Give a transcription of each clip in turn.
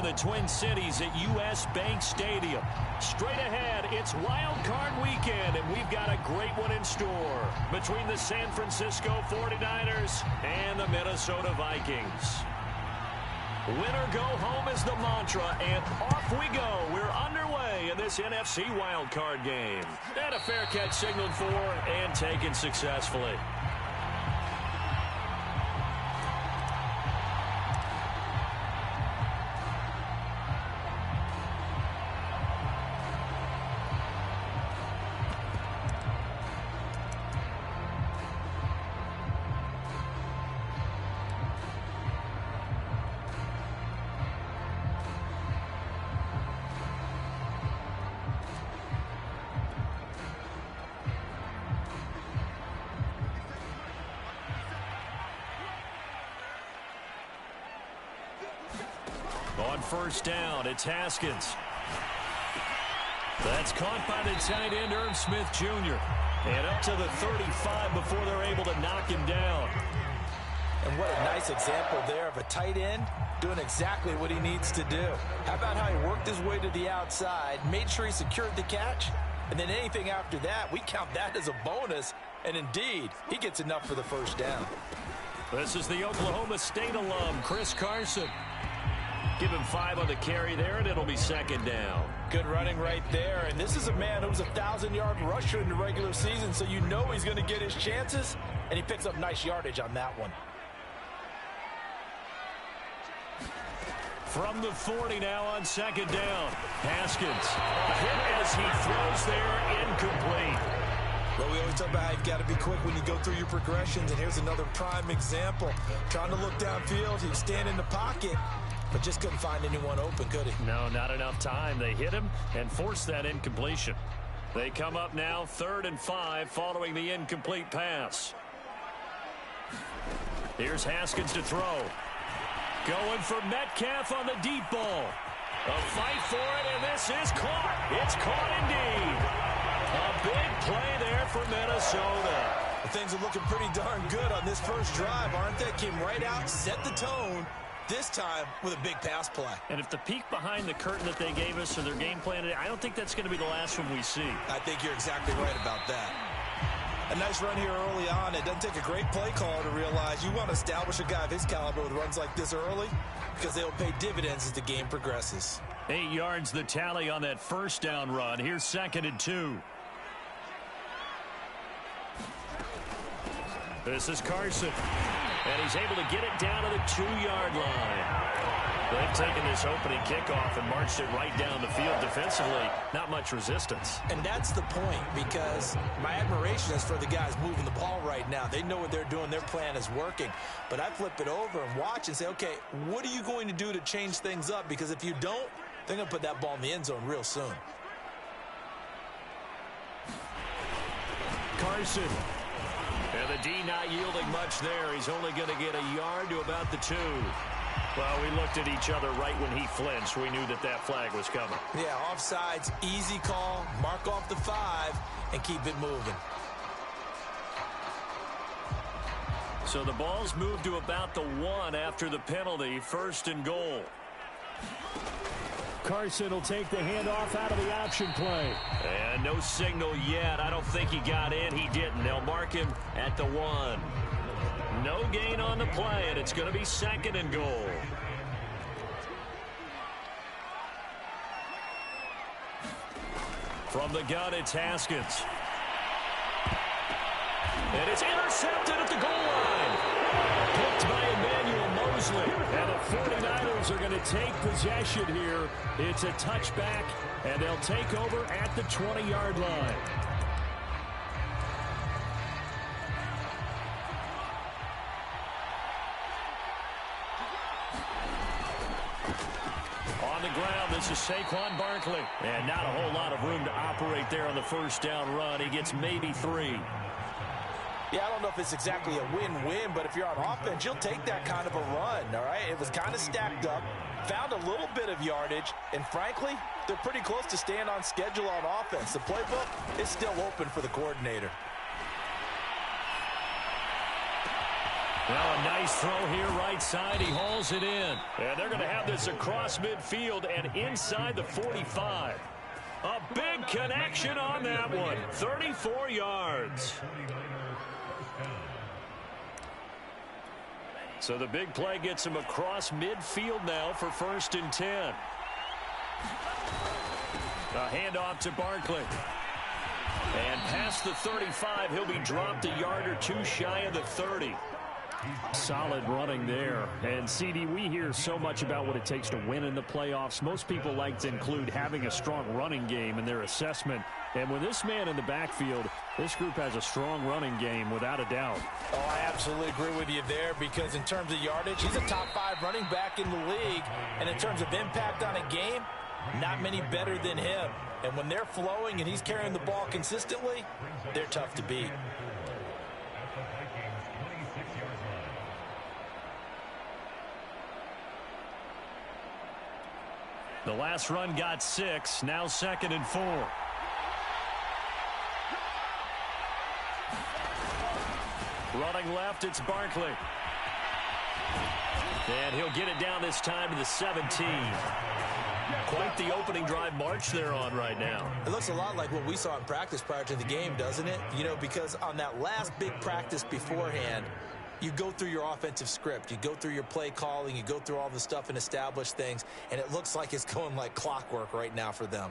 the Twin Cities at U.S. Bank Stadium. Straight ahead, it's Wild Card Weekend, and we've got a great one in store between the San Francisco 49ers and the Minnesota Vikings. Winner go home is the mantra, and off we go. We're underway in this NFC wildcard game. And a fair catch signaled for and taken successfully. On first down, it's Haskins. That's caught by the tight end, Irv Smith Jr. And up to the 35 before they're able to knock him down. And what a nice example there of a tight end doing exactly what he needs to do. How about how he worked his way to the outside, made sure he secured the catch, and then anything after that, we count that as a bonus. And indeed, he gets enough for the first down. This is the Oklahoma State alum, Chris Carson. Give him 5 on the carry there, and it'll be second down. Good running right there. And this is a man who was a 1,000-yard rusher in the regular season, so you know he's going to get his chances, and he picks up nice yardage on that one. From the 40 now on second down. Haskins hit as he throws there, incomplete. Well, we always talk about how you've got to be quick when you go through your progressions, and here's another prime example. Trying to look downfield, he was standing in the pocket, but just couldn't find anyone open, could he? No, not enough time. They hit him and forced that incompletion. They come up now 3rd and 5 following the incomplete pass. Here's Haskins to throw. Going for Metcalf on the deep ball. A fight for it, and this is caught. It's caught indeed. A big play there for Minnesota. Well, things are looking pretty darn good on this first drive, aren't they? Came right out, set the tone, this time with a big pass play. And if the peek behind the curtain that they gave us or their game plan today, I don't think that's going to be the last one we see. I think you're exactly right about that. A nice run here early on. It doesn't take a great play caller to realize you want to establish a guy of his caliber with runs like this early because they'll pay dividends as the game progresses. 8 yards the tally on that first down run. Here's 2nd and 2. This is Carson. And he's able to get it down to the 2-yard line. They've taken this opening kickoff and marched it right down the field defensively. Not much resistance. And that's the point, because my admiration is for the guys moving the ball right now. They know what they're doing. Their plan is working. But I flip it over and watch and say, okay, what are you going to do to change things up? Because if you don't, they're going to put that ball in the end zone real soon. Carson. And the D not yielding much there. He's only going to get a yard to about the 2. Well, we looked at each other right when he flinched. We knew that that flag was coming. Yeah, offsides, easy call, mark off the 5, and keep it moving. So the ball's moved to about the 1 after the penalty, 1st and goal. Carson will take the handoff out of the option play. And no signal yet. I don't think he got in. He didn't. They'll mark him at the 1. No gain on the play, and it's going to be 2nd and goal. From the gun, it's Haskins. And it's intercepted at the goal line. Picked by Emmanuel Mosley. And the 49ers are going to take possession here. It's a touchback, and they'll take over at the 20-yard line. On the ground, this is Saquon Barkley. And not a whole lot of room to operate there on the first down run. He gets maybe 3. Yeah, I don't know if it's exactly a win-win, but if you're on offense, you'll take that kind of a run, all right? It was kind of stacked up, found a little bit of yardage, and frankly, they're pretty close to staying on schedule on offense. The playbook is still open for the coordinator. Well, a nice throw here right side. He hauls it in. And they're going to have this across midfield and inside the 45. A big connection on that one. 34 yards. So the big play gets him across midfield now for 1st and 10. A handoff to Barkley. And past the 35, he'll be dropped a yard or two shy of the 30. Solid running there. And, CD, we hear so much about what it takes to win in the playoffs. Most people like to include having a strong running game in their assessment. And with this man in the backfield, this group has a strong running game without a doubt. Oh, I absolutely agree with you there because in terms of yardage, he's a top 5 running back in the league. And in terms of impact on a game, not many better than him. And when they're flowing and he's carrying the ball consistently, they're tough to beat. The last run got 6, now 2nd and 4. Running left, it's Barkley. And he'll get it down this time to the 17. Quite the opening drive march they're on right now. It looks a lot like what we saw in practice prior to the game, doesn't it? You know, because on that last big practice beforehand, you go through your offensive script. You go through your play calling. You go through all the stuff and establish things. And it looks like it's going like clockwork right now for them.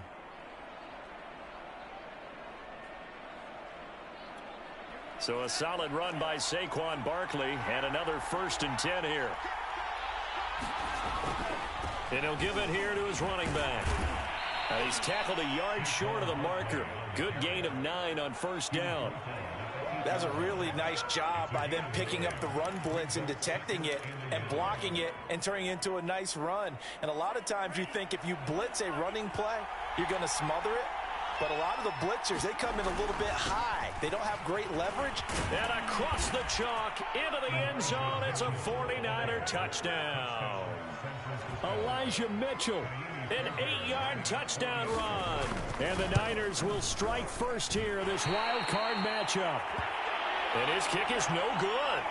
So a solid run by Saquon Barkley and another 1st and 10 here. And he'll give it here to his running back. And he's tackled a yard short of the marker. Good gain of 9 on 1st down. That's a really nice job by them picking up the run blitz and detecting it and blocking it and turning it into a nice run. And a lot of times you think if you blitz a running play, you're going to smother it. But a lot of the blitzers, they come in a little bit high. They don't have great leverage. And across the chalk, into the end zone, it's a 49er touchdown. Elijah Mitchell, an 8-yard touchdown run. And the Niners will strike first here in this wild card matchup. And his kick is no good.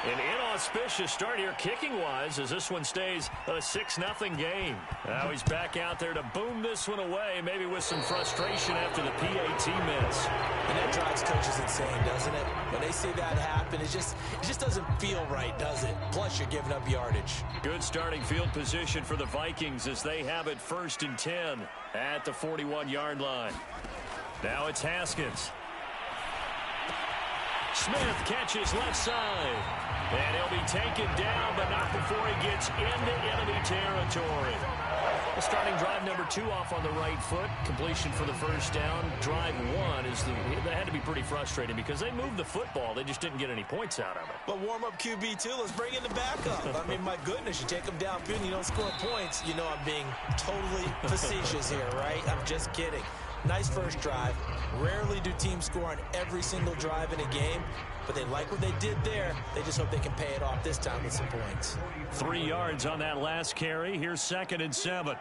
An inauspicious start here kicking-wise as this one stays a 6-0 game. Now he's back out there to boom this one away, maybe with some frustration after the PAT miss. And that drives coaches insane, doesn't it? When they see that happen, it just doesn't feel right, does it? Plus, you're giving up yardage. Good starting field position for the Vikings as they have it 1st and 10 at the 41-yard line. Now it's Haskins. Smith catches left side. And he'll be taken down, but not before he gets into enemy territory. The starting drive number 2 off on the right foot. Completion for the 1st down. Drive 1 that had to be pretty frustrating because they moved the football. They just didn't get any points out of it. But warm-up QB, too. Let's bring in the backup. I mean, my goodness, you take them downfield and you don't score points. You know I'm being totally facetious here, right? I'm just kidding. Nice first drive. Rarely do teams score on every single drive in a game, but they like what they did there. They just hope they can pay it off this time with some points. 3 yards on that last carry. Here's 2nd and 7.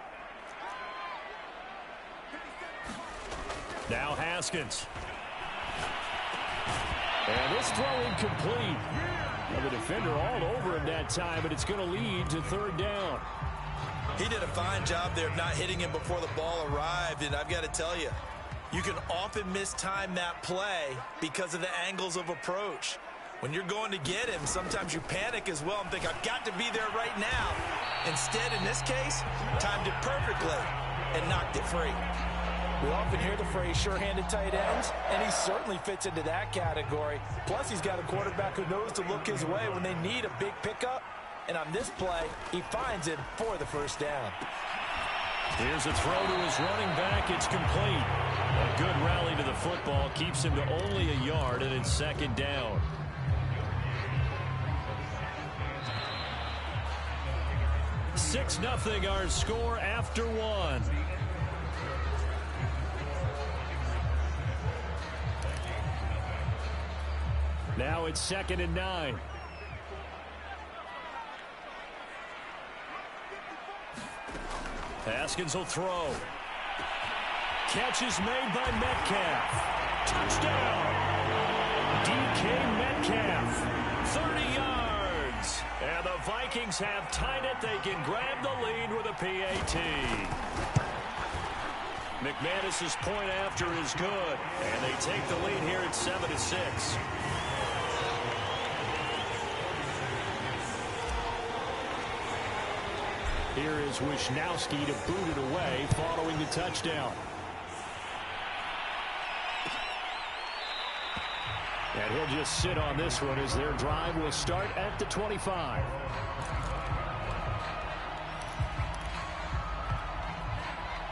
Now Haskins. And this throw incomplete. Well, the defender all over him that time, but it's going to lead to 3rd down. He did a fine job there of not hitting him before the ball arrived, and I've got to tell you, you can often mistime that play because of the angles of approach. When you're going to get him, sometimes you panic as well and think, I've got to be there right now. Instead, in this case, timed it perfectly and knocked it free. We often hear the phrase sure-handed tight ends, and he certainly fits into that category. Plus, he's got a quarterback who knows to look his way when they need a big pickup. And on this play, he finds him for the 1st down. Here's a throw to his running back. It's complete. A good rally to the football keeps him to only a yard, and it's 2nd down. Six 0 our score after 1. Now it's 2nd and 9. Haskins will throw. Catch is made by Metcalf. Touchdown! DK Metcalf. 30 yards. And the Vikings have tied it. They can grab the lead with a PAT. McManus's point after is good. And they take the lead here at 7-6. Here is Wisnowski to boot it away following the touchdown. And he'll just sit on this one as their drive will start at the 25.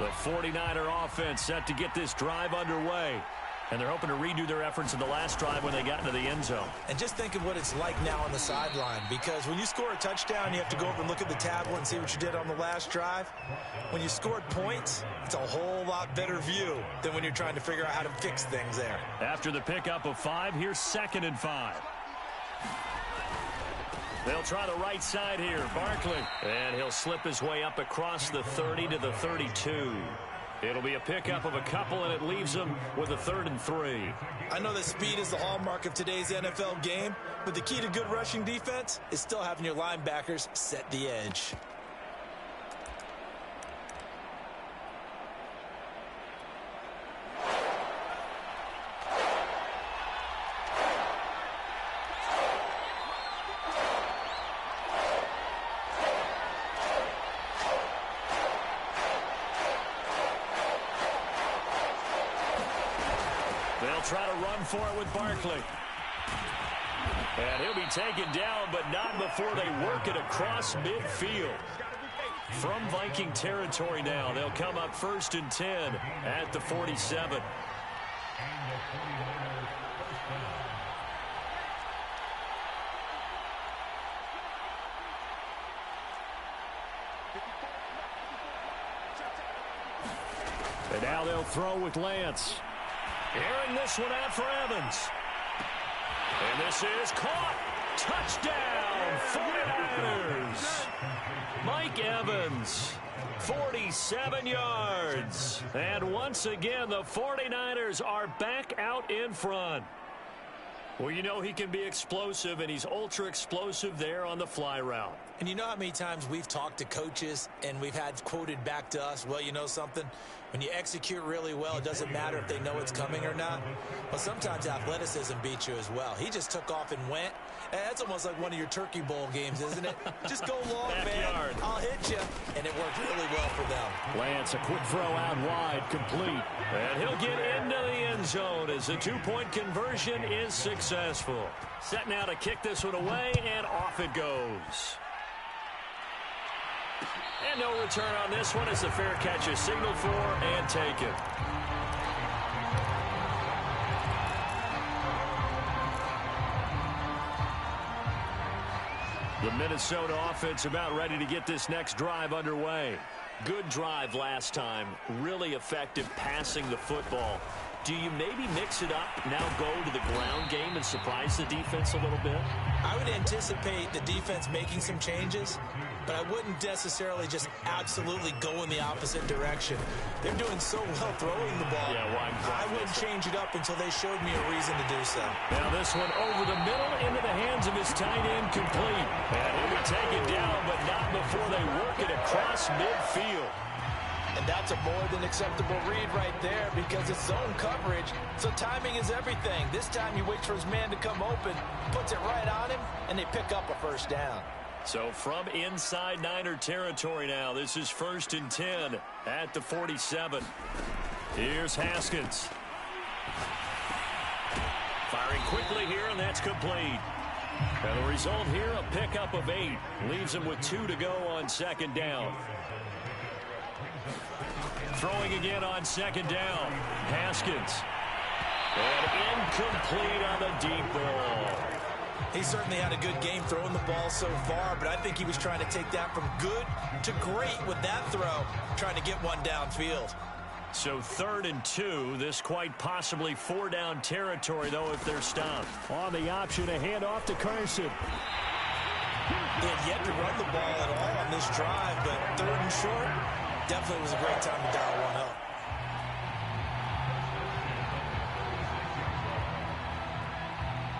The 49er offense set to get this drive underway. And they're hoping to redo their efforts in the last drive when they got into the end zone. And just think of what it's like now on the sideline, because when you score a touchdown, you have to go over and look at the tablet and see what you did on the last drive. When you scored points, it's a whole lot better view than when you're trying to figure out how to fix things there. After the pickup of 5, here's 2nd and 5. They'll try the right side here. Barkley. And he'll slip his way up across the 30 to the 32. It'll be a pickup of a couple, and it leaves them with a 3rd and 3. I know that speed is the hallmark of today's NFL game, but the key to good rushing defense is still having your linebackers set the edge. Try to run for it with Barkley. And he'll be taken down, but not before they work it across midfield. From Viking territory now, they'll come up 1st and 10 at the 47. And now they'll throw with Lance. Airing this one out for Evans. And this is caught. Touchdown, 49ers. Mike Evans, 47 yards. And once again, the 49ers are back out in front. Well, you know he can be explosive, and he's ultra explosive there on the fly route. And you know how many times we've talked to coaches and we've had quoted back to us, well, you know something? When you execute really well, it doesn't matter if they know it's coming or not. But sometimes athleticism beats you as well. He just took off and went. And that's almost like one of your Turkey Bowl games, isn't it? Just go long, man. I'll hit you. And it worked really well for them. Lance, a quick throw out wide, complete. And he'll get into the end zone as the 2-point conversion is successful. Set now to kick this one away, and off it goes. And no return on this one as the fair catch is signaled for and taken. The Minnesota offense about ready to get this next drive underway. Good drive last time. Really effective passing the football. Do you maybe mix it up, now go to the ground game and surprise the defense a little bit? I would anticipate the defense making some changes, but I wouldn't necessarily just absolutely go in the opposite direction. They're doing so well throwing the ball. Yeah, well, I wouldn't change it up until they showed me a reason to do so. Now this one over the middle into the hands of his tight end, complete. And he'll be taken down, but not before they work it across midfield. And that's a more than acceptable read right there because it's zone coverage, so timing is everything. This time he waits for his man to come open, puts it right on him, and they pick up a 1st down. So from inside Niner territory now, this is 1st and 10 at the 47. Here's Haskins. Firing quickly here, and that's complete. And the result here, a pickup of 8. Leaves him with 2 to go on 2nd down. Throwing again on 2nd down. Haskins. And incomplete on the deep ball. He certainly had a good game throwing the ball so far, but I think he was trying to take that from good to great with that throw, trying to get one downfield. So 3rd and 2, this quite possibly 4-down territory, though, if they're stopped. On the option, a handoff to Carson. They had yet to run the ball at all on this drive, but 3rd and short, definitely was a great time to dial one up.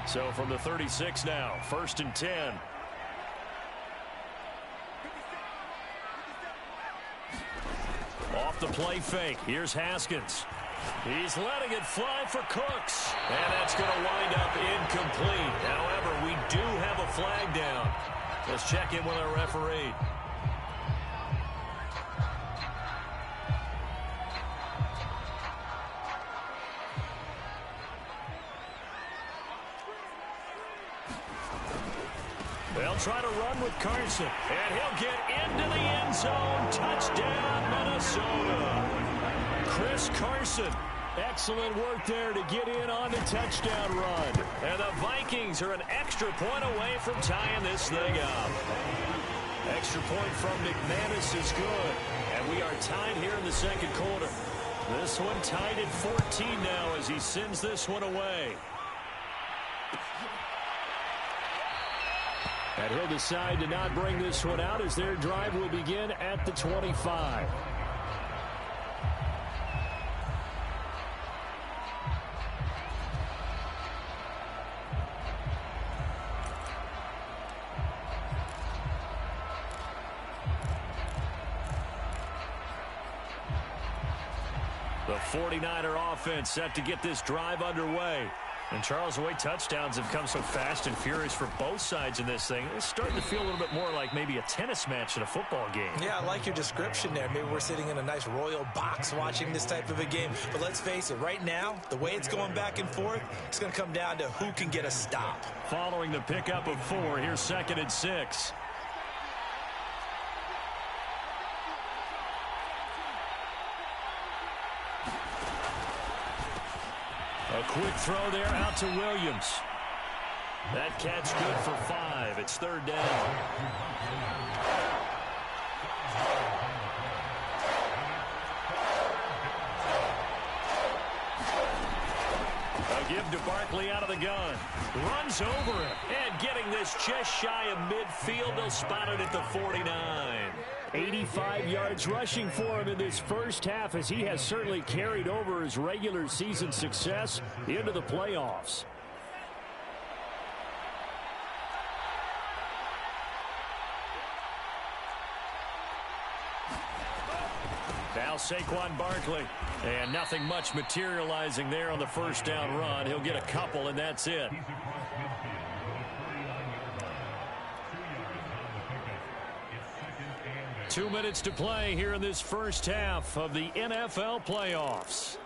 So from the 36 now, 1st and 10. the play fake. Here's Haskins. He's letting it fly for Cooks. And that's going to wind up incomplete. However, we do have a flag down. Let's check in with our referee. They'll try to run with Carson. And he'll get into the end zone. Touchdown, Minnesota. Chris Carson. Excellent work there to get in on the touchdown run. And the Vikings are an extra point away from tying this thing up. Extra point from McManus is good. And we are tied here in the second quarter. This one tied at 14 now as he sends this one away. And he'll decide to not bring this one out as their drive will begin at the 25. The 49er offense set to get this drive underway. And, Charles, the way touchdowns have come so fast and furious for both sides in this thing, it's starting to feel a little bit more like maybe a tennis match in a football game. Yeah, I like your description there. Maybe we're sitting in a nice royal box watching this type of a game. But let's face it, right now, the way it's going back and forth, it's going to come down to who can get a stop. Following the pickup of 4, here's 2nd and 6. A quick throw there out to Williams. That catch good for 5. It's 3rd down. A give to Barkley out of the gun. Runs over it. And getting this just shy of midfield. They'll spot it at the 49. 85 yards rushing for him in this first half as he has certainly carried over his regular season success into the playoffs. Now Saquon Barkley. And nothing much materializing there on the first down run. He'll get a couple and that's it. 2 minutes to play here in this first half of the NFL playoffs.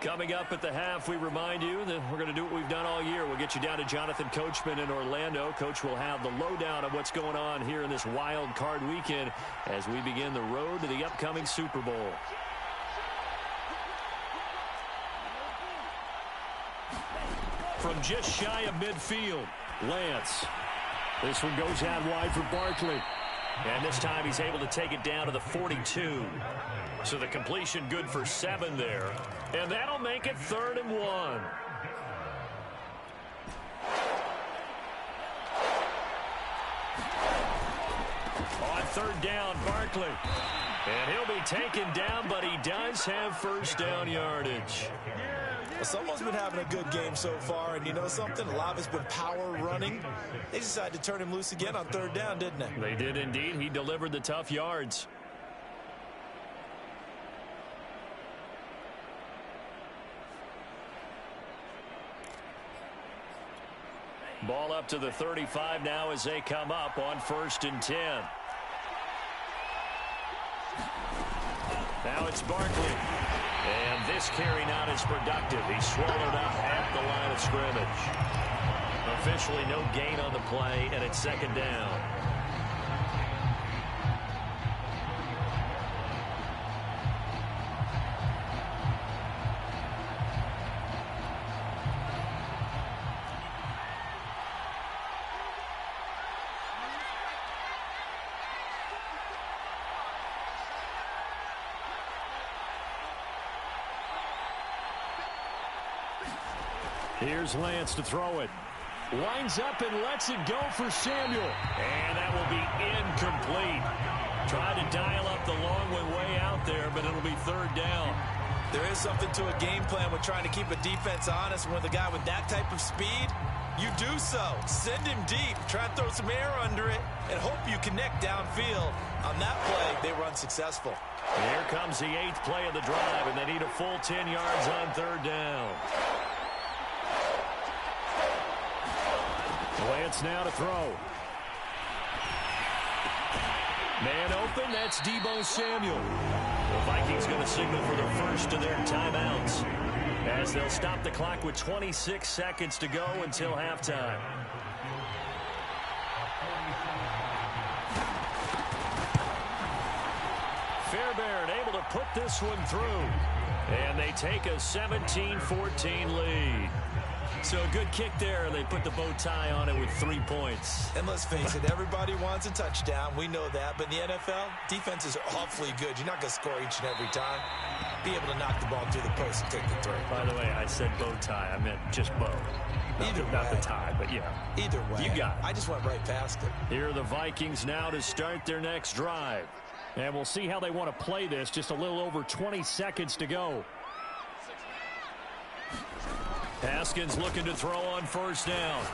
Coming up at the half, we remind you that we're going to do what we've done all year. We'll get you down to Jonathan Coachman in Orlando. Coach will have the lowdown of what's going on here in this wild card weekend as we begin the road to the upcoming Super Bowl. From just shy of midfield, Lance. This one goes out wide for Barkley. And this time he's able to take it down to the 42. So the completion good for 7 there. And that'll make it 3rd and 1. On 3rd down, Barkley. And he'll be taken down, but he does have first down yardage. Well, someone's been having a good game so far, and you know something? A lot of it's been power running. They decided to turn him loose again on 3rd down, didn't they? They did indeed. He delivered the tough yards. Ball up to the 35 now as they come up on 1st and 10. Now it's Barkley. And this carry not as productive. He's swallowed up at the line of scrimmage. Officially no gain on the play, and it's 2nd down. Here's Lance to throw it. Winds up and lets it go for Samuel. And that will be incomplete. Tried to dial up the long one way out there, but it'll be 3rd down. There is something to a game plan with trying to keep a defense honest. When with a guy with that type of speed, you do so. Send him deep. Try and throw some air under it and hope you connect downfield. On that play, they were unsuccessful. Here comes the 8th play of the drive, and they need a full 10 yards on 3rd down. Lance now to throw. Man open, that's Deebo Samuel. The Vikings going to signal for the first of their timeouts, as they'll stop the clock with 26 seconds to go until halftime. Fairbairn able to put this one through, and they take a 17-14 lead. So a good kick there, and they put the bow tie on it with 3 points. And let's face it, everybody wants a touchdown. We know that. But in the NFL, defenses are awfully good. You're not going to score each and every time. Be able to knock the ball through the post and take the throw. By the way, I said bow tie. I meant just bow. Not the tie, but yeah. Either way. You got it. I just went right past it. Here are the Vikings now to start their next drive. And we'll see how they want to play this. Just a little over 20 seconds to go. Haskins looking to throw on 1st down.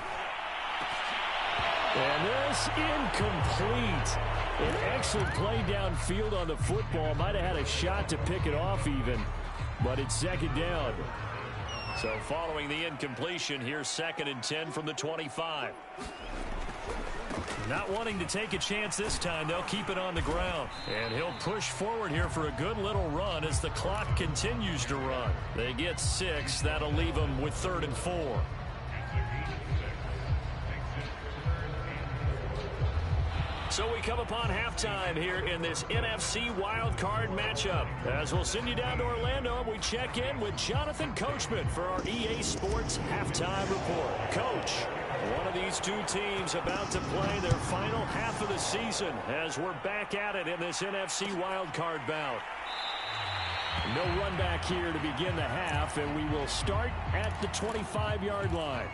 And this incomplete. An excellent play downfield on the football. Might have had a shot to pick it off even, but it's 2nd down. So following the incompletion, here's 2nd and 10 from the 25. Not wanting to take a chance this time, they'll keep it on the ground. And he'll push forward here for a good little run as the clock continues to run. They get 6. That'll leave them with 3rd and 4. So we come upon halftime here in this NFC wildcard matchup. As we'll send you down to Orlando, we check in with Jonathan Coachman for our EA Sports Halftime Report. Coach, one of these two teams about to play their final half of the season as we're back at it in this NFC wildcard bout. No run back here to begin the half, and we will start at the 25-yard line.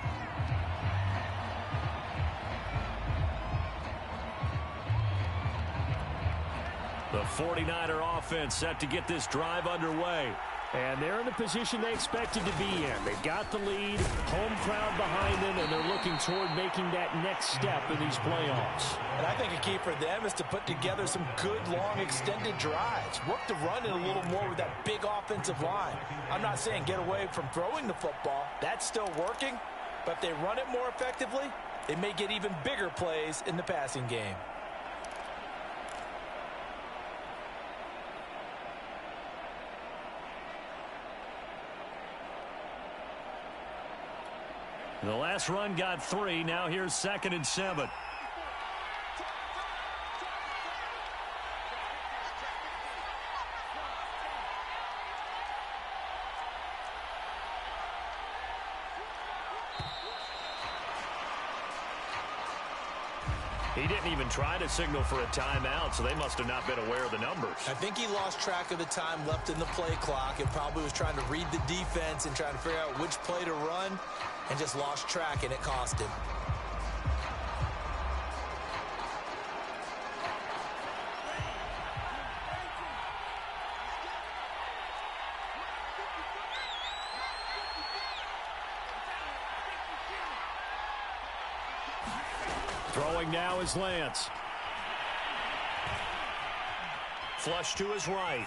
The 49er offense set to get this drive underway. And they're in the position they expected to be in. They've got the lead, home crowd behind them, and they're looking toward making that next step in these playoffs. And I think a key for them is to put together some good, long, extended drives. Work the run in a little more with that big offensive line. I'm not saying get away from throwing the football. That's still working. But if they run it more effectively, they may get even bigger plays in the passing game. The last run got 3. Now here's 2nd and 7. He didn't even try to signal for a timeout, so they must have not been aware of the numbers. I think he lost track of the time left in the play clock and probably was trying to read the defense and trying to figure out which play to run and just lost track, and it cost him. Throwing now is Lance. Flush to his right.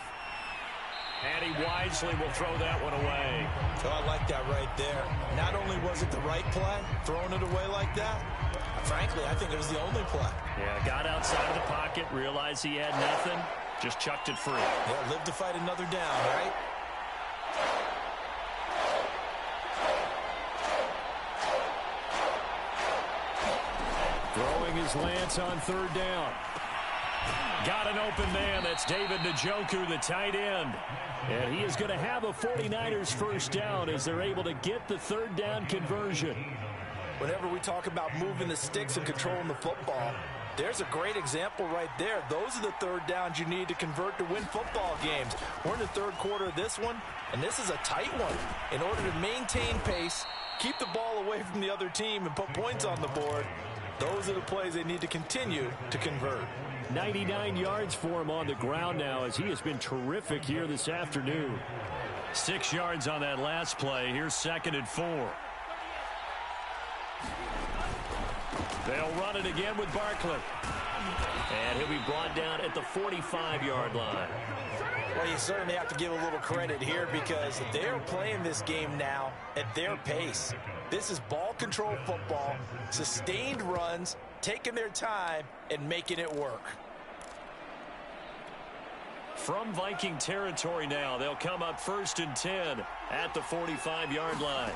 And he wisely will throw that one away. Oh, I like that right there. Not only was it the right play, throwing it away like that, frankly, I think it was the only play. Yeah, got outside of the pocket, realized he had nothing, just chucked it free. Yeah, live to fight another down, right? Throwing his Lance on 3rd down. Got an open man. That's David Njoku, the tight end. And he is going to have a 49ers first down as they're able to get the 3rd down conversion. Whenever we talk about moving the sticks and controlling the football, there's a great example right there. Those are the 3rd downs you need to convert to win football games. We're in the 3rd quarter of this one, and this is a tight one. In order to maintain pace, keep the ball away from the other team, and put points on the board, those are the plays they need to continue to convert. 99 yards for him on the ground now as he has been terrific here this afternoon. 6 yards on that last play. Here's 2nd and 4. They'll run it again with Barkley. And he'll be brought down at the 45-yard line. Well, you certainly have to give a little credit here because they're playing this game now at their pace. This is ball control football, sustained runs, taking their time and making it work. From Viking territory now, they'll come up 1st and 10 at the 45-yard line.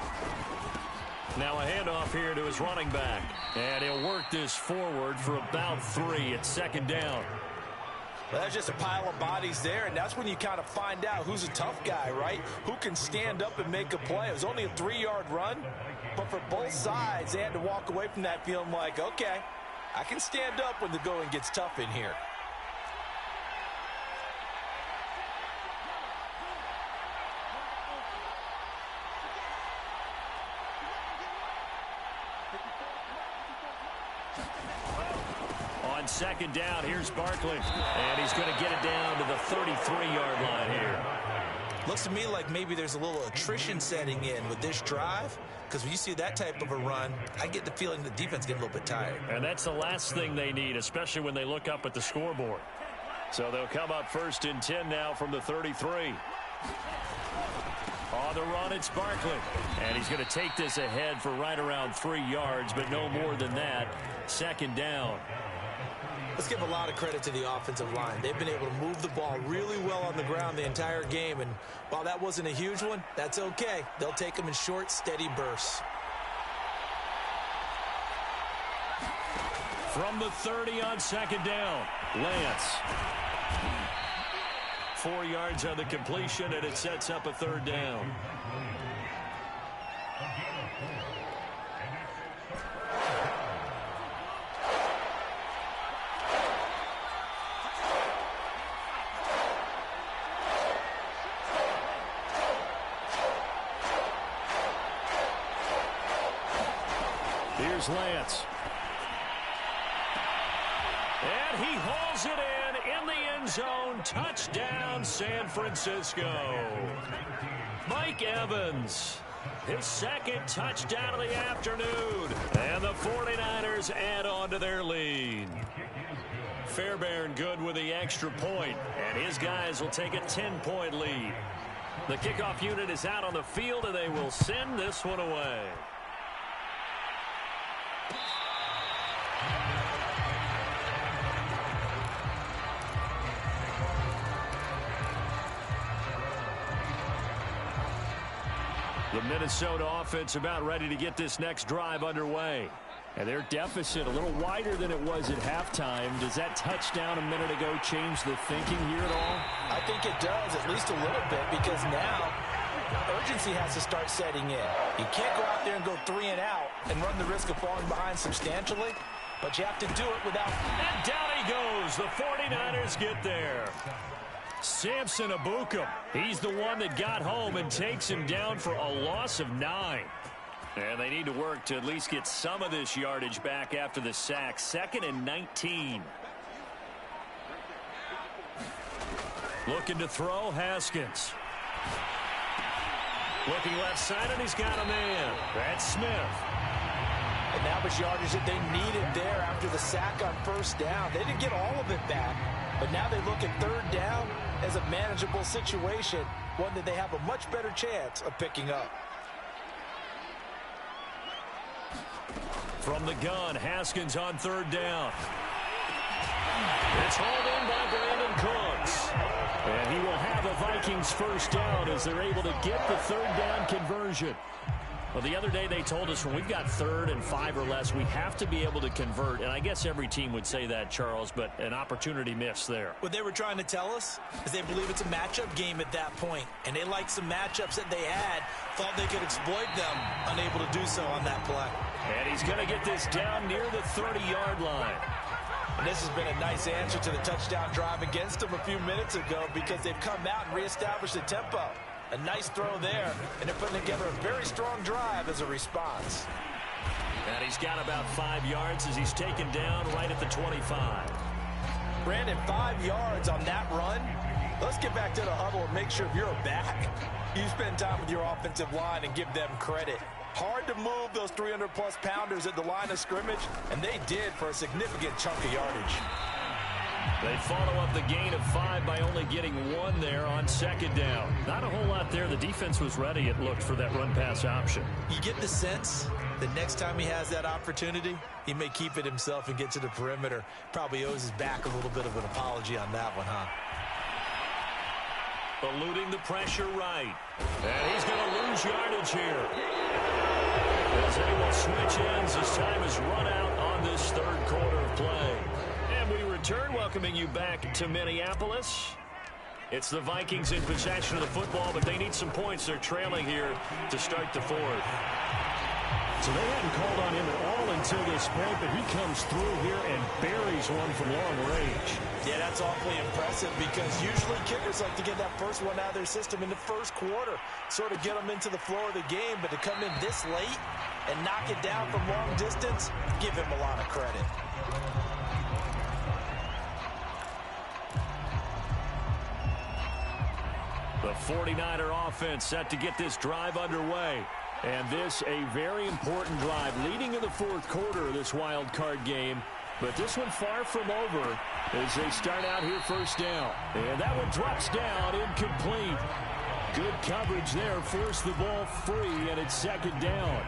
Now a handoff here to his running back. And he'll work this forward for about 3 at 2nd down. Well, that's just a pile of bodies there, and that's when you kind of find out who's a tough guy, right? Who can stand up and make a play. It was only a 3-yard run, but for both sides, they had to walk away from that feeling like, okay, I can stand up when the going gets tough in here. On 2nd down, here's Barkley. And he's going to get it down to the 33-yard line here. Looks to me like maybe there's a little attrition setting in with this drive, because when you see that type of a run, I get the feeling the defense getting a little bit tired. And that's the last thing they need, especially when they look up at the scoreboard. So they'll come up 1st and 10 now from the 33. On the run, it's Barkley. And he's going to take this ahead for right around 3 yards, but no more than that. 2nd down. Let's give a lot of credit to the offensive line. They've been able to move the ball really well on the ground the entire game. And while that wasn't a huge one, that's okay. They'll take them in short, steady bursts. From the 30 on 2nd down, Lance. 4 yards on the completion, and it sets up a 3rd down. Here's Lance. And he hauls it in the end zone. Touchdown, San Francisco. Mike Evans, his 2nd touchdown of the afternoon. And the 49ers add on to their lead. Fairbairn good with the extra point, and his guys will take a 10-point lead. The kickoff unit is out on the field, and they will send this one away. The Minnesota offense about ready to get this next drive underway. And their deficit a little wider than it was at halftime. Does that touchdown a minute ago change the thinking here at all? I think it does, at least a little bit, because now urgency has to start setting in. You can't go out there and go 3 and out and run the risk of falling behind substantially, but you have to do it without... And down he goes. The 49ers get there. Samson Ebukam, he's the one that got home and takes him down for a loss of 9. And they need to work to at least get some of this yardage back after the sack. 2nd and 19. Looking to throw, Haskins. Looking left side, and he's got a man. That's Smith. And that was yardage that they needed there after the sack on 1st down. They didn't get all of it back, but now they look at 3rd down as a manageable situation, one that they have a much better chance of picking up. From the gun, Haskins on 3rd down. It's hauled in by Brandon Cooks. And he will have a Vikings 1st down as they're able to get the 3rd down conversion. Well, the other day they told us when we've got 3rd and 5 or less, we have to be able to convert. And I guess every team would say that, Charles, but an opportunity missed there. What they were trying to tell us is they believe it's a matchup game at that point. And they liked some matchups that they had, thought they could exploit them, unable to do so on that play. And he's going to get this down near the 30-yard line. And this has been a nice answer to the touchdown drive against them a few minutes ago because they've come out and reestablished the tempo. A nice throw there, and they're putting together a very strong drive as a response. And he's got about 5 yards as he's taken down right at the 25. Brandon, 5 yards on that run. Let's get back to the huddle and make sure if you're a back, you spend time with your offensive line and give them credit. Hard to move those 300-plus pounders at the line of scrimmage, and they did for a significant chunk of yardage. They follow up the gain of 5 by only getting 1 there on second down. Not a whole lot there. The defense was ready, it looked, for that run-pass option. You get the sense that next time he has that opportunity, he may keep it himself and get to the perimeter. Probably owes his back a little bit of an apology on that one, huh? Eluding the pressure right. And he's going to lose yardage here. As they will switch ends as time is run out on this third quarter of play. And we return, welcoming you back to Minneapolis. It's the Vikings in possession of the football, but they need some points. They're trailing here to start the fourth. So they hadn't called on him at all until this point, but he comes through here and buries one from long range. Yeah, that's awfully impressive because usually kickers like to get that first one out of their system in the first quarter, sort of get them into the flow of the game, but to come in this late and knock it down from long distance, give him a lot of credit. The 49er offense set to get this drive underway. And this a very important drive leading in the fourth quarter of this wild card game. But this one far from over as they start out here first down. And that one drops down, incomplete. Good coverage there, forced the ball free, and it's second down.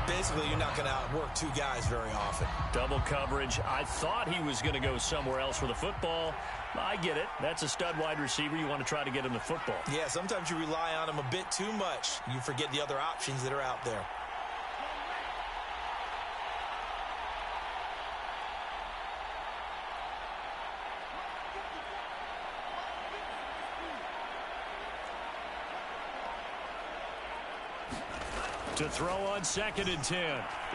Basically, you're not going to outwork 2 guys very often. Double coverage. I thought he was going to go somewhere else for the football. I get it. That's a stud wide receiver. You want to try to get him the football. Yeah, sometimes you rely on him a bit too much. You forget the other options that are out there. To throw on 2nd and 10.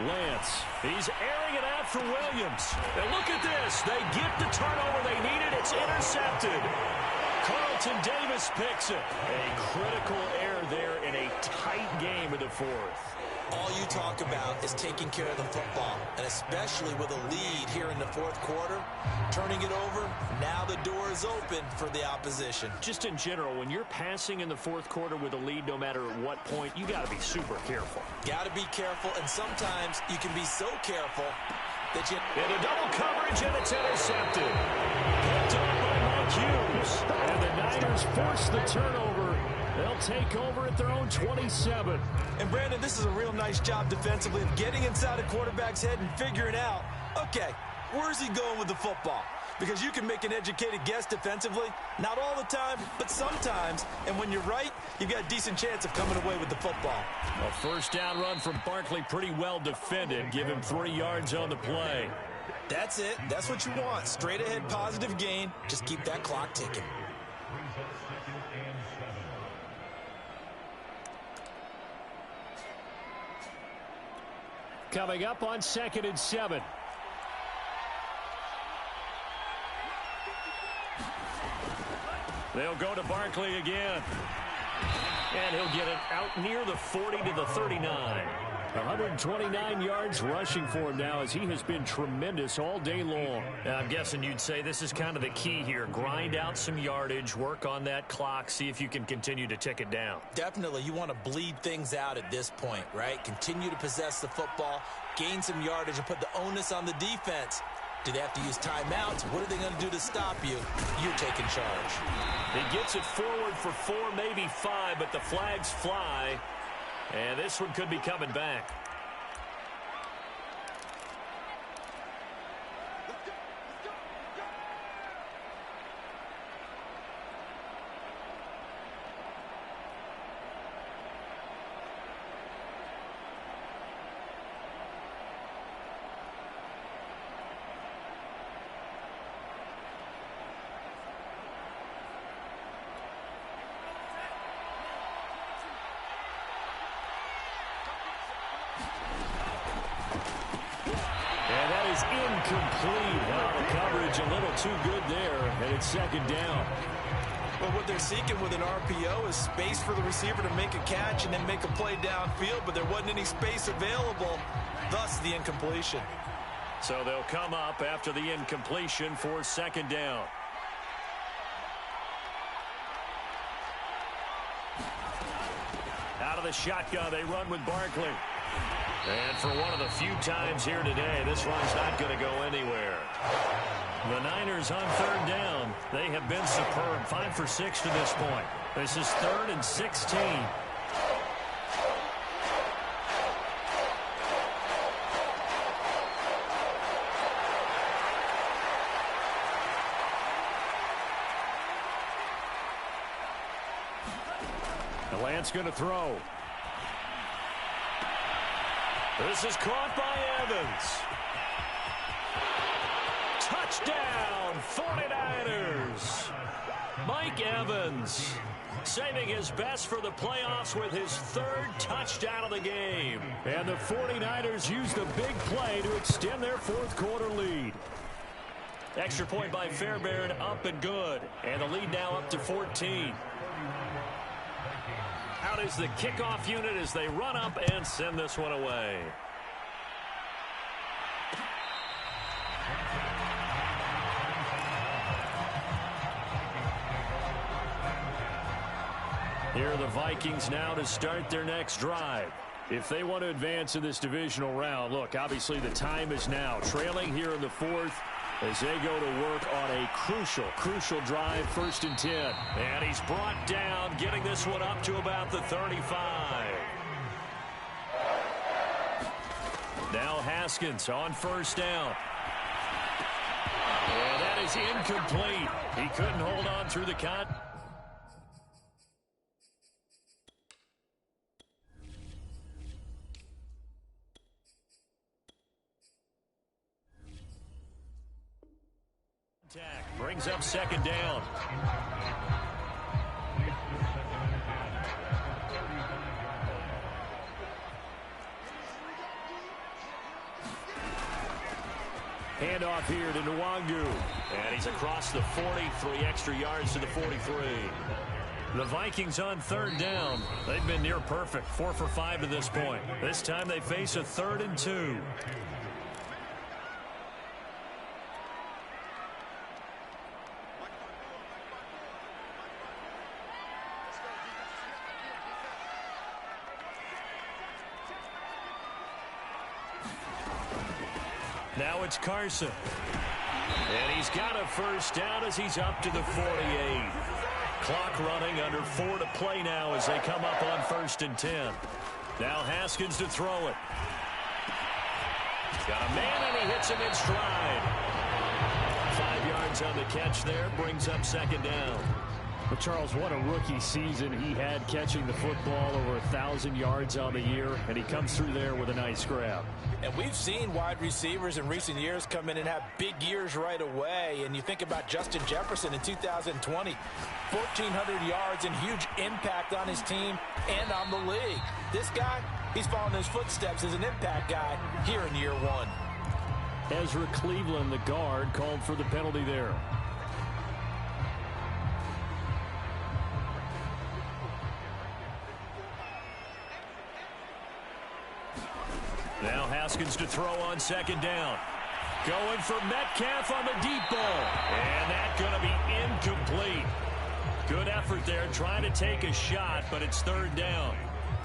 Lance. He's airing it out for Williams. And look at this. They get the turnover they needed. It's intercepted. Carlton Davis picks it. A critical error there in a tight game in the fourth. All you talk about is taking care of the football, and especially with a lead here in the fourth quarter, turning it over, now the door is open for the opposition. Just in general, when you're passing in the fourth quarter with a lead, no matter at what point, you got to be super careful. Got to be careful, and sometimes you can be so careful that you... Into double coverage, and it's intercepted. Picked up by Mike Hughes. And the Niners force the turnover. They'll take over at their own 27. And, Brandon, this is a real nice job defensively of getting inside a quarterback's head and figuring out, okay, where's he going with the football? Because you can make an educated guess defensively. Not all the time, but sometimes. And when you're right, you've got a decent chance of coming away with the football. A first down run from Barkley, pretty well defended. Give him 3 yards on the play. That's it. That's what you want. Straight ahead positive gain. Just keep that clock ticking. Coming up on 2nd and 7. They'll go to Barkley again. And he'll get it out near the 40 to the 39. 129 yards rushing for him now as he has been tremendous all day long. Now, I'm guessing you'd say this is kind of the key here. Grind out some yardage, work on that clock, see if you can continue to tick it down. Definitely. You want to bleed things out at this point, right? Continue to possess the football, gain some yardage, and put the onus on the defense. Do they have to use timeouts? What are they going to do to stop you? You're taking charge. He gets it forward for 4, maybe 5, but the flags fly. And this one could be coming back. Incomplete. Well, the coverage a little too good there, and it's second down. Well, what they're seeking with an RPO is space for the receiver to make a catch and then make a play downfield, but there wasn't any space available, thus the incompletion. So they'll come up after the incompletion for second down. of the shotgun. They run with Barkley. And for one of the few times here today, this run's not going to go anywhere. The Niners on third down. They have been superb. 5 for 6 to this point. This is 3rd and 16. The Lance going to throw. This is caught by Evans. Touchdown, 49ers. Mike Evans saving his best for the playoffs with his 3rd touchdown of the game. And the 49ers used a big play to extend their 4th quarter lead. Extra point by Fairbairn, up and good. And the lead now up to 14. Out is the kickoff unit as they run up and send this one away. Here are the Vikings now to start their next drive. If they want to advance in this divisional round, look, obviously the time is now. Trailing here in the 4th as they go to work on a crucial drive, 1st and 10. And he's brought down, getting this one up to about the 35. Now Haskins on 1st down. And that is incomplete. He couldn't hold on through the cut. Brings up 2nd down. Handoff here to Nwangu. And he's across the 40, 3 extra yards to the 43. The Vikings on 3rd down. They've been near perfect, 4 for 5 to this point. This time they face a 3rd and 2. Now it's Carson. And he's got a 1st down as he's up to the 48. Clock running, under 4 to play now as they come up on 1st and 10. Now Haskins to throw it. Got a man and he hits him in stride. 5 yards on the catch there, brings up 2nd down. Well, Charles, what a rookie season he had, catching the football, over 1,000 yards on the year, and he comes through there with a nice grab. And we've seen wide receivers in recent years come in and have big years right away. And you think about Justin Jefferson in 2020, 1,400 yards and huge impact on his team and on the league. This guy, he's following his footsteps as an impact guy here in year 1. Ezra Cleveland, the guard, called for the penalty there. Now Haskins to throw on 2nd down. Going for Metcalf on the deep ball. And that's going to be incomplete. Good effort there, trying to take a shot, but it's 3rd down.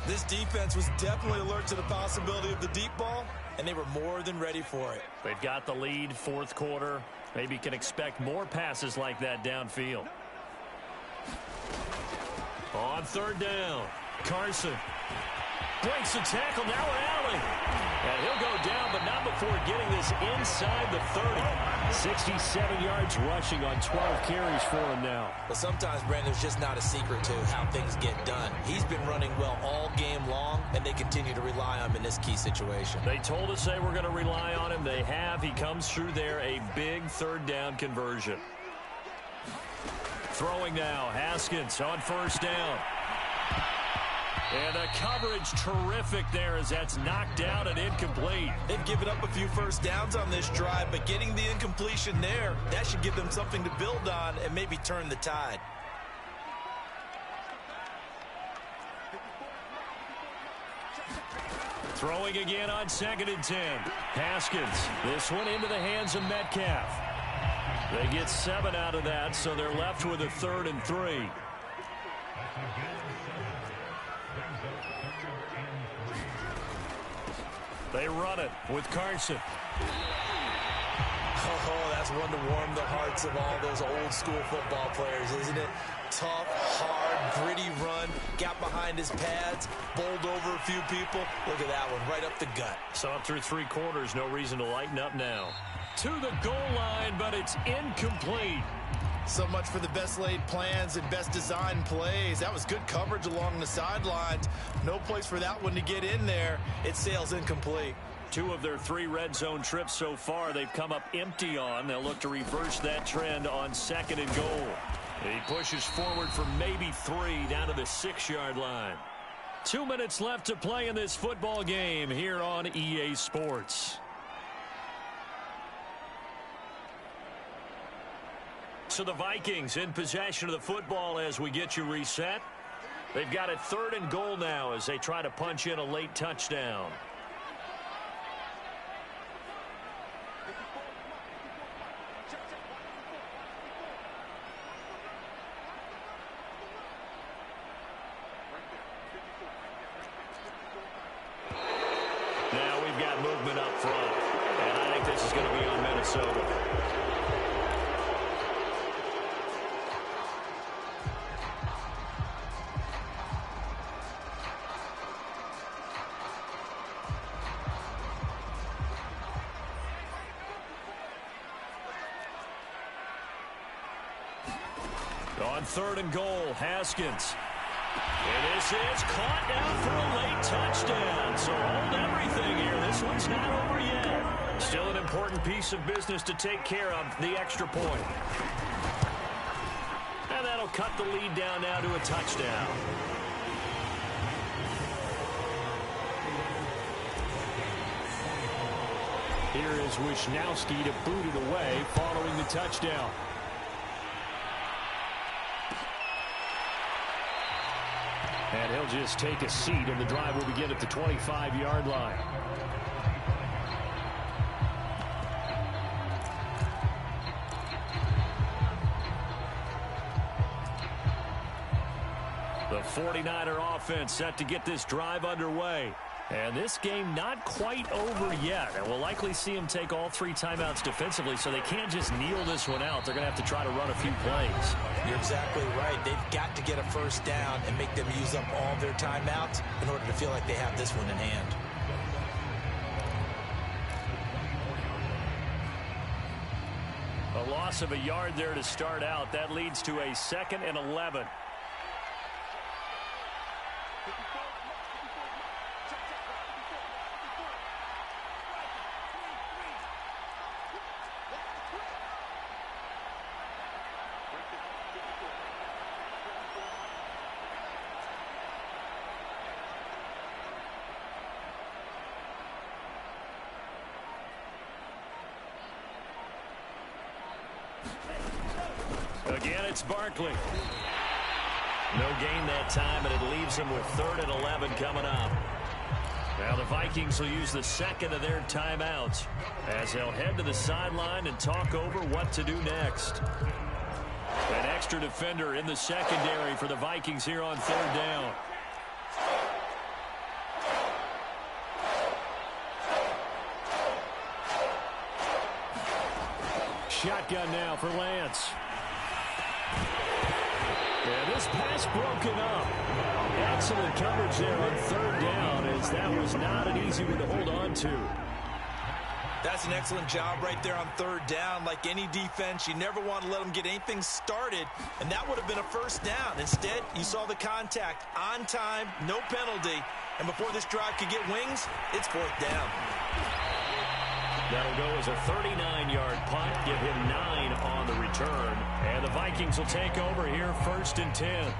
This defense was definitely alert to the possibility of the deep ball, and they were more than ready for it. They've got the lead, 4th quarter. Maybe can expect more passes like that downfield. On 3rd down, Carson breaks the tackle. Now we're rallying. And he'll go down, but not before getting this inside the 30. 67 yards rushing on 12 carries for him now. But sometimes, Brandon, there's just not a secret to how things get done. He's been running well all game long, and they continue to rely on him in this key situation. They told us they were going to rely on him. They have. He comes through there, a big 3rd down conversion. Throwing now, Haskins on 1st down. And the coverage terrific there as that's knocked out and incomplete. They've given up a few 1st downs on this drive, but getting the incompletion there, that should give them something to build on and maybe turn the tide. Throwing again on 2nd and 10. Haskins, this one into the hands of Metcalf. They get 7 out of that, so they're left with a 3rd and 3. They run it with Carson. Oh, that's one to warm the hearts of all those old school football players, isn't it? Tough, hard, gritty run, got behind his pads, bowled over a few people. Look at that one, right up the gut. So up through 3 quarters, no reason to lighten up now. To the goal line, but it's incomplete. So much for the best laid plans and best designed plays. That was good coverage along the sidelines. No place for that one to get in there. It sails incomplete. 2 of their 3 red zone trips so far, they've come up empty on. They'll look to reverse that trend on 2nd and goal. He pushes forward for maybe 3 down to the 6-yard line. 2 minutes left to play in this football game here on EA Sports. So the Vikings in possession of the football as we get you reset. They've got it 3rd and goal now as they try to punch in a late touchdown. Now we've got movement up front, and I think this is going to be on Minnesota. On 3rd and goal, Haskins. And this is caught down for a late touchdown. So hold everything here. This one's not over yet. Still an important piece of business to take care of, the extra point. And that'll cut the lead down now to a touchdown. Here is Wisnowski to boot it away following the touchdown. And he'll just take a seat, and the drive will begin at the 25-yard line. The 49er offense set to get this drive underway. And this game not quite over yet. And we'll likely see them take all 3 timeouts defensively, so they can't just kneel this one out. They're going to have to try to run a few plays. You're exactly right. They've got to get a first down and make them use up all their timeouts in order to feel like they have this one in hand. A loss of a yard there to start out. That leads to a 2nd and 11. Again, it's Barkley. No gain that time, and it leaves them with 3rd and 11 coming up. Now the Vikings will use the 2nd of their timeouts as they'll head to the sideline and talk over what to do next. An extra defender in the secondary for the Vikings here on 3rd down. Shotgun now for Lance. And this pass broken up. Excellent coverage there on 3rd down, as that was not an easy one to hold on to. That's an excellent job right there on 3rd down. Like any defense, you never want to let them get anything started, and that would have been a first down. Instead, you saw the contact on time, no penalty, and before this drive could get wings, it's 4th down. That'll go as a 39-yard punt, give him 9 on the return, and the Vikings will take over here 1st and 10.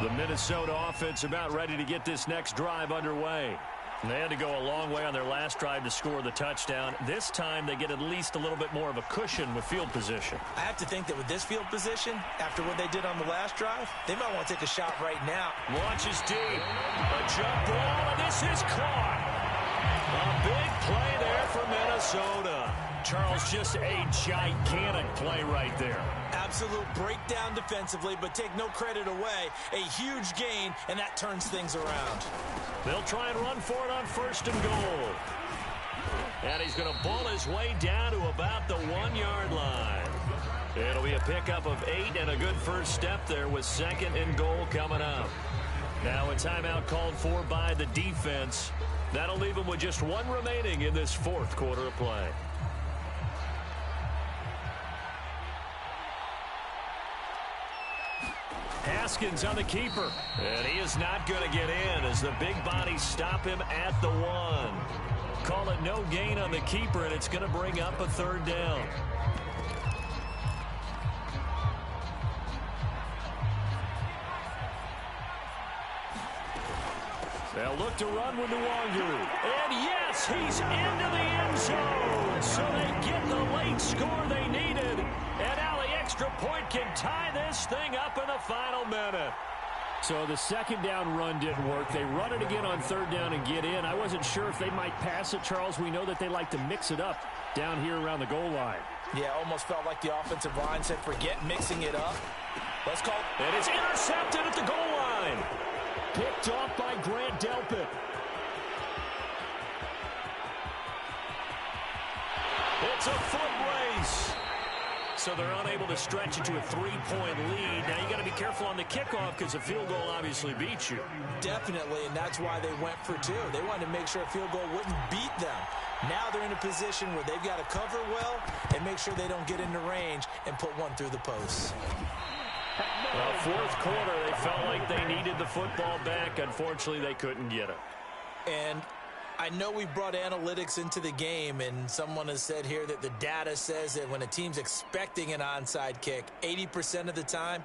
The Minnesota offense about ready to get this next drive underway. They had to go a long way on their last drive to score the touchdown. This time they get at least a little bit more of a cushion with field position. I have to think that with this field position, after what they did on the last drive, they might want to take a shot right now. Launches deep. A jump ball, and this is caught. A big play there for Minnesota. Charles, just a gigantic play right there. Absolute breakdown defensively, but take no credit away. A huge gain, and that turns things around. They'll try and run for it on 1st and goal. And he's going to ball his way down to about the 1-yard line. It'll be a pickup of 8 and a good first step there with 2nd and goal coming up. Now a timeout called for by the defense. That'll leave him with just 1 remaining in this 4th quarter of play. Haskins on the keeper. And he is not going to get in as the big bodies stop him at the 1. Call it no gain on the keeper, and it's going to bring up a 3rd down. They'll look to run with the Wangeroo. And yes, he's into the end zone. So they get the late score they needed. And now the extra point can tie this thing up in the final minute. So the 2nd down run didn't work. They run it again on 3rd down and get in. I wasn't sure if they might pass it, Charles. We know that they like to mix it up down here around the goal line. Yeah, almost felt like the offensive line said, forget mixing it up. Let's call it. And it's intercepted at the goal line. Picked off by Grant Delpit. It's a foot race. So they're unable to stretch it to a 3-point lead. Now you got to be careful on the kickoff because a field goal obviously beats you. Definitely, and that's why they went for 2. They wanted to make sure a field goal wouldn't beat them. Now they're in a position where they've got to cover well and make sure they don't get into range and put one through the posts. Well, 4th quarter, they felt like they needed the football back. Unfortunately, they couldn't get it. And I know we brought analytics into the game, and someone has said here that the data says that when a team's expecting an onside kick, 80% of the time,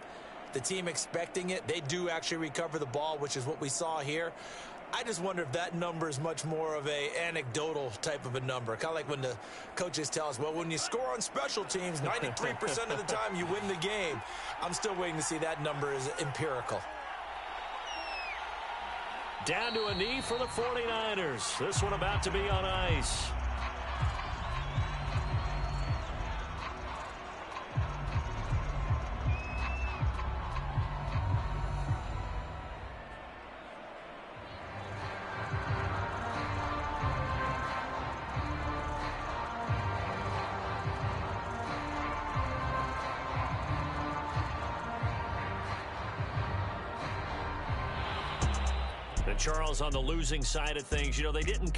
the team expecting it, they do actually recover the ball, which is what we saw here. I just wonder if that number is much more of a anecdotal type of a number. Kind of like when the coaches tell us, well, when you score on special teams, 93% of the time you win the game. I'm still waiting to see that number is empirical. Down to a knee for the 49ers. This one about to be on ice. And Charles, on the losing side of things, you know, they didn't